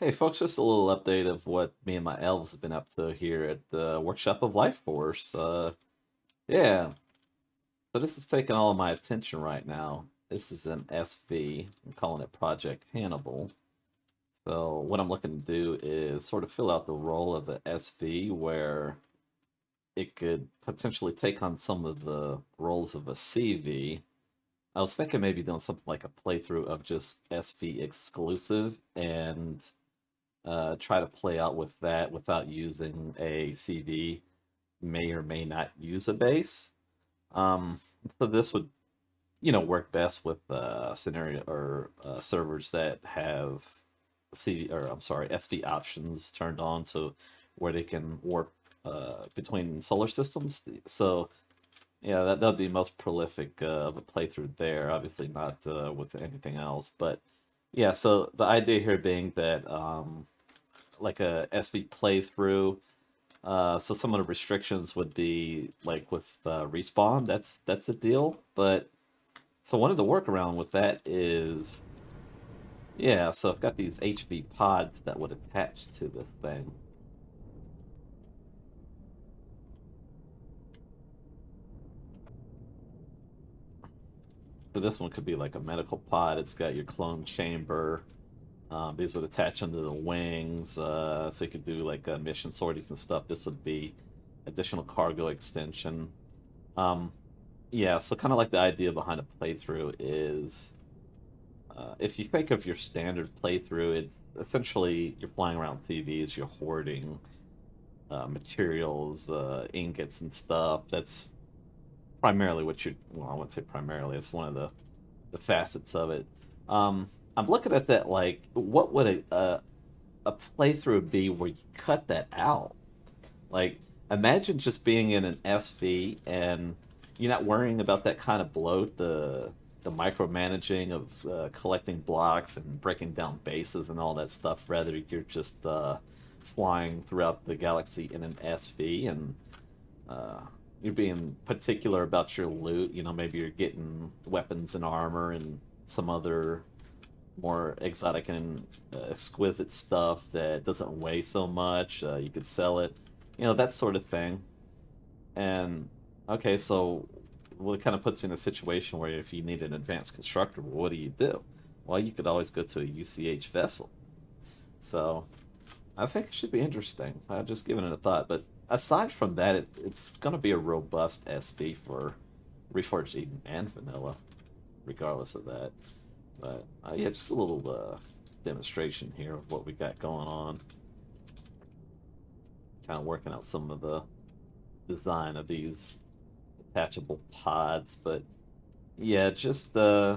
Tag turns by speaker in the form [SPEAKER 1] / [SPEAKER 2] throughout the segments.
[SPEAKER 1] Hey folks, just a little update of what me and my elves have been up to here at the workshop of LyfeForce. Yeah, so this is taking all of my attention right now. This is an SV. I'm calling it Project Hannibal. So what I'm looking to do is sort of fill out the role of an SV where it could potentially take on some of the roles of a CV. I was thinking maybe doing something like a playthrough of just SV exclusive and try to play out with that without using a CV. May or may not use a base. Um, so this would, work best with scenario or servers that have CV or I'm sorry, SV options turned on to where they can warp between solar systems. So yeah, that would be most prolific of a playthrough there. Obviously not with anything else, but yeah. So the idea here being that like a SV playthrough. So some of the restrictions would be like with respawn. That's a deal. But so one of the workaround with that is yeah. So I've got these HV pods that would attach to this thing. So this one could be like a medical pod. It's got your clone chamber. These would attach under the wings, so you could do like mission sorties and stuff. This would be additional cargo extension. Um, yeah, so kind of like the idea behind a playthrough is if you think of your standard playthrough, it's essentially you're flying around TVs, you're hoarding materials, ingots, and stuff. That's primarily what you well, I wouldn't say primarily, it's one of the facets of it. I'm looking at that like, what would a playthrough be where you cut that out? Like, imagine just being in an SV and you're not worrying about that kind of bloat, the micromanaging of collecting blocks and breaking down bases and all that stuff. Rather, you're just flying throughout the galaxy in an SV and uh, you're being particular about your loot. You know, maybe you're getting weapons and armor and some other more exotic and exquisite stuff that doesn't weigh so much. You could sell it, that sort of thing. And okay, so well, it kind of puts you in a situation where if you need an advanced constructor, well, what do you do? Well, you could always go to a UCH vessel. So I think it should be interesting. I've just given it a thought. But aside from that, it's going to be a robust SV for Reforged Eden and Vanilla, regardless of that. But yeah, just a little demonstration here of what we got going on. Kind of working out some of the design of these attachable pods, but yeah, just they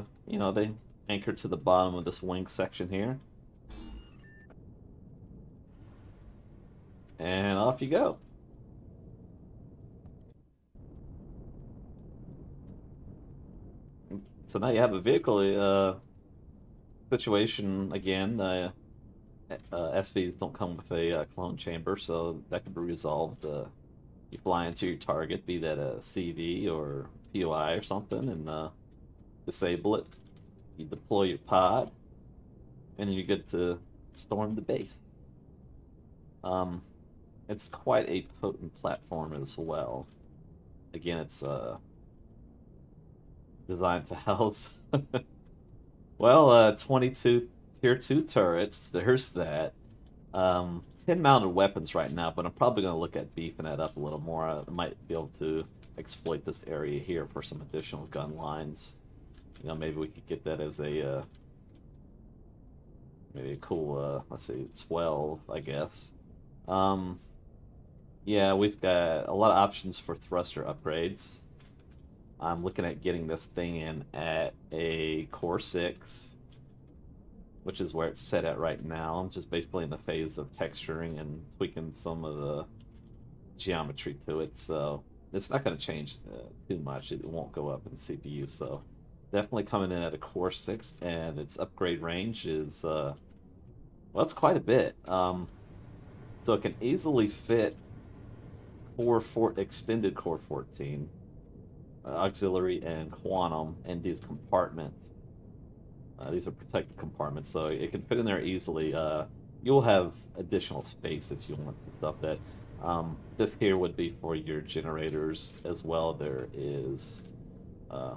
[SPEAKER 1] anchor to the bottom of this wing section here, and off you go. So now you have a vehicle situation again. SVs don't come with a clone chamber, so that can be resolved. You fly into your target, be that a CV or POI or something, and disable it. You deploy your pod, and then you get to storm the base. Um, it's quite a potent platform as well. Again, it's designed to house 22 tier 2 turrets. There's that. 10 mounted weapons right now, but I'm probably going to look at beefing that up a little more. I might be able to exploit this area here for some additional gun lines. Maybe we could get that as a maybe a cool let's see, 12, I guess. Um, yeah, we've got a lot of options for thruster upgrades. I'm looking at getting this thing in at a core 6, which is where it's set at right now. I'm just basically in the phase of texturing and tweaking some of the geometry to it, so it's not going to change too much. It won't go up in CPU, so definitely coming in at a core 6, and its upgrade range is, well, it's quite a bit. So it can easily fit extended core 14, auxiliary, and quantum, and these compartments. These are protected compartments, so it can fit in there easily. you'll have additional space if you want to stuff that. This here would be for your generators as well. There is uh,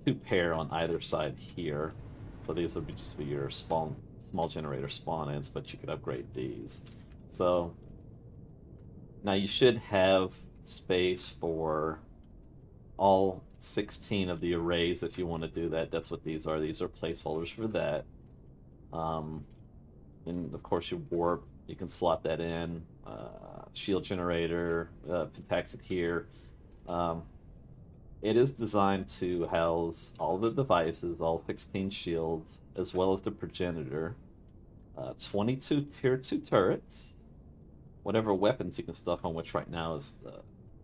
[SPEAKER 1] 2 pair on either side here. So these would be just be your small generator spawn-ins, but you could upgrade these. So now you should have space for all 16 of the arrays if you want to do that. That's what these are. These are placeholders for that. And of course your warp, you can slot that in. Shield generator, Pentaxid here. It is designed to house all the devices, all 16 shields, as well as the progenitor. 22 tier 2 turrets. Whatever weapons you can stuff on, which right now is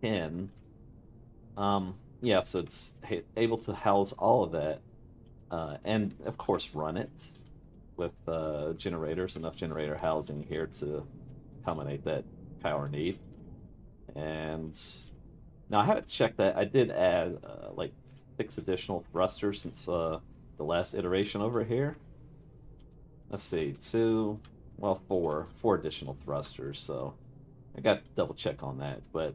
[SPEAKER 1] 10. Yeah, so it's able to house all of that. And, of course, run it with generators, enough generator housing here to accommodate that power need. And now I haven't checked that. I did add like 6 additional thrusters since the last iteration over here. Let's see, 4 additional thrusters. So I got to double check on that, but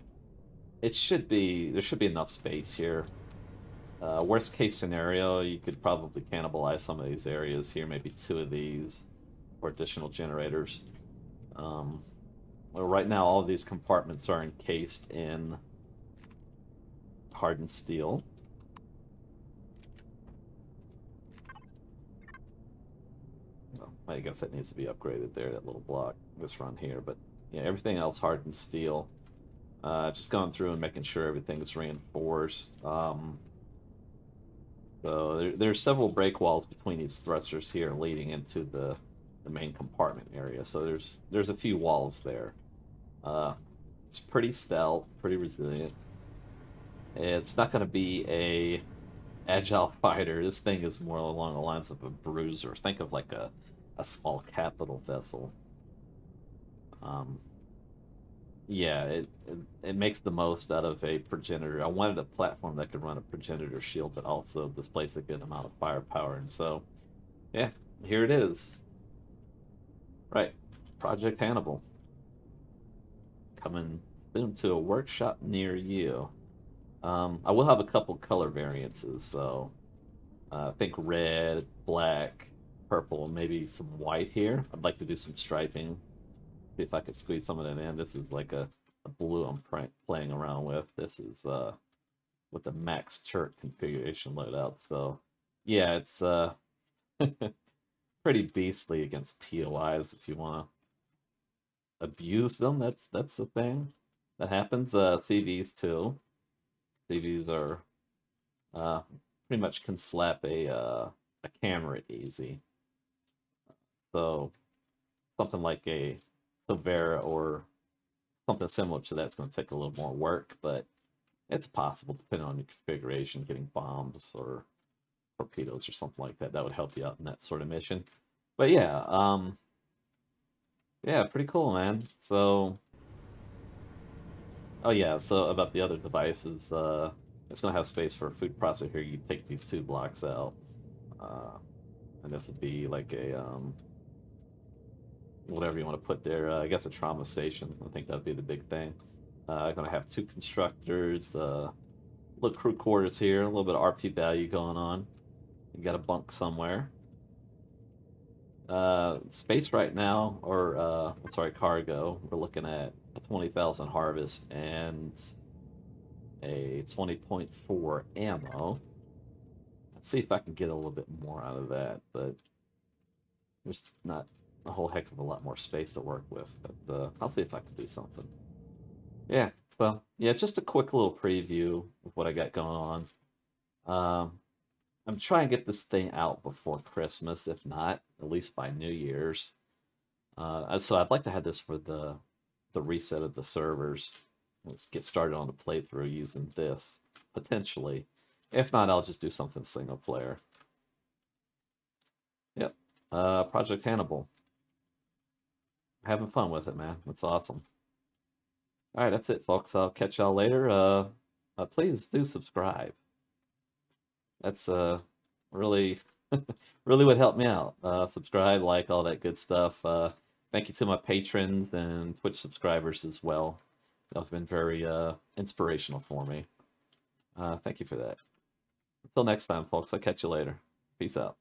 [SPEAKER 1] there should be enough space here. Worst case scenario, you could probably cannibalize some of these areas here, maybe 2 of these for additional generators. Well, right now all of these compartments are encased in hardened steel. Well, I guess that needs to be upgraded there, that little block, this run here, but yeah, everything else hardened steel. Just going through and making sure everything is reinforced. So there's several break walls between these thrusters here leading into the main compartment area. So there's a few walls there. It's pretty stout, pretty resilient. It's not going to be a agile fighter. This thing is more along the lines of a bruiser. Think of like a small capital vessel. Yeah, it makes the most out of a progenitor. I wanted a platform that could run a progenitor shield, but also displace a good amount of firepower. And so, yeah, here it is. Right, Project Hannibal. Coming soon to a workshop near you. I will have a couple color variances, so think red, black, purple, maybe some white here. I'd like to do some striping. See if I could squeeze some of that in. This is like a blue I'm playing around with. This is with the max turret configuration loadout. So yeah, it's pretty beastly against POIs if you want to abuse them. That's the thing that happens. CVs too. CVs are pretty much can slap a camera easy. So something like a Silvera or something similar to that's going to take a little more work, but it's possible depending on your configuration. Getting bombs or torpedoes or something like that would help you out in that sort of mission. But yeah, yeah, pretty cool, man. So, oh yeah, so about the other devices, it's going to have space for a food processor here. You take these 2 blocks out, and this would be like a whatever you want to put there. I guess a trauma station. I think that'd be the big thing. I'm going to have 2 constructors, little crew quarters here, a little bit of RP value going on. You got a bunk somewhere. Space right now, or I'm sorry, cargo. We're looking at a 20,000 harvest and a 20.4 ammo. Let's see if I can get a little bit more out of that, but there's not a whole heck of a lot more space to work with. But I'll see if I can do something. Yeah, so yeah, just a quick little preview of what I got going on. I'm trying to get this thing out before Christmas, if not, at least by New Year's. So I'd like to have this for the reset of the servers. Let's get started on the playthrough using this, potentially. If not, I'll just do something single player. Yep, Project Hannibal. Having fun with it, man. That's awesome. All right, that's it, folks. I'll catch y'all later. Please do subscribe. That's really really would help me out. Subscribe, like, all that good stuff. Thank you to my patrons and Twitch subscribers as well. They've been very inspirational for me. Thank you for that. Until next time, folks. I'll catch you later. Peace out.